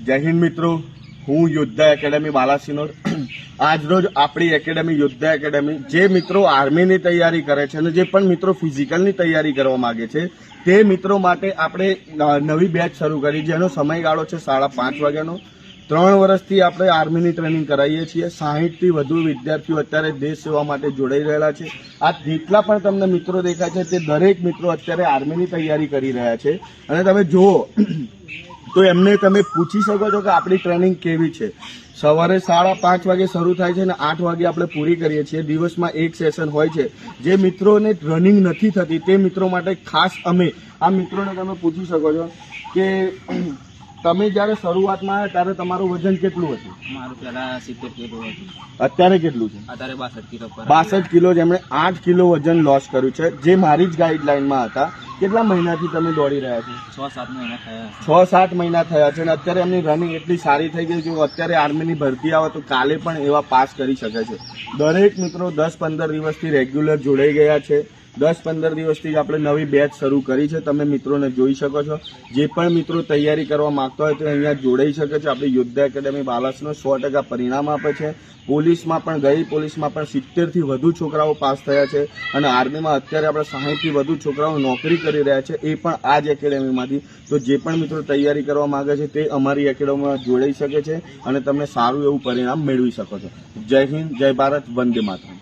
જય હિન્દ મિત્રો, હું યોદ્ધા એકેડેમી બાલાસિનોર. આજરોજ આપણી એકેડેમી યોદ્ધા એકેડેમી જે મિત્રો આર્મીની તૈયારી કરે છે અને જે પણ મિત્રો ફિઝિકલની તૈયારી કરવા માંગે છે તે મિત્રો માટે આપણે નવી બેચ શરૂ કરી, જેનો સમયગાળો છે 5:30 વાગ્યાનો. 3 વર્ષથી આપણે આર્મીની ટ્રેનિંગ કરાવીએ છીએ. 60થી વધુ વિદ્યાર્થીઓ અત્યારે દેશ સેવા માટે જોડાઈ રહેલા છે. આ જેટલા પણ તમને મિત્રો દેખાય છે તે દરેક મિત્રો અત્યારે આર્મીની તૈયારી કરી રહ્યા છે. અને તમે જુઓ તો એમને તમે પૂછી શકો છો કે આપણી ટ્રેનિંગ કેવી છે. સવારે 5:30 વાગે શરૂ થાય છે અને 8 વાગે આપણે પૂરી કરીએ છીએ. દિવસમાં એક સેશન હોય છે. જે મિત્રોને રનિંગ નથી થતી તે મિત્રો માટે ખાસ અમે આ મિત્રોને તમે પૂછી શકો છો કે તમે જ્યારે શરૂઆતમાં આવ્યા ત્યારે તમારું વજન કેટલું હતું? મારું પહેલા 70 કિલો હતું. અત્યારે કેટલું છે? અત્યારે 62 કિલો પર. 62 કિલો. જેમણે 8 કિલો વજન લોસ કર્યું છે, જે મારી જ ગાઈડલાઈનમાં હતા. કેટલા મહિનાથી તમે દોડી રહ્યા છો? 6-7 મહિના થયા. 6-7 મહિના થયા છે અને અત્યારે એમની રનિંગ એટલી સારી થઈ ગઈ છે. અત્યારે આર્મીની ભરતી આવે તો કાલે પણ એવા પાસ કરી શકે છે. દરેક મિત્રો 10-15 દિવસથી રેગ્યુલર જોડાઈ ગયા છે. 10-15 દિવસથી જ આપણે નવી બેચ શરૂ કરી છે. તમે મિત્રોને જોઈ શકો છો. જે પણ મિત્રો તૈયારી કરવા માંગતા હોય તો અહીંયા જોડાઈ શકે છે. આપણી યોદ્ધા એકેડેમી બાલાસનો 100% પરિણામ આપે છે. પોલીસમાં પણ ગઈ પોલીસમાં પણ 70થી વધુ છોકરાઓ પાસ થયા છે અને આર્મીમાં અત્યારે આપણે 60થી વધુ છોકરાઓ નોકરી કરી રહ્યા છે, એ પણ આ જ એકેડેમીમાંથી. તો જે પણ મિત્રો તૈયારી કરવા માંગે છે તે અમારી એકેડેમીમાં જોડાઈ શકે છે અને તમને સારું એવું પરિણામ મેળવી શકો છો. જય હિન્દ, જય ભારત, વંદે માતરમ.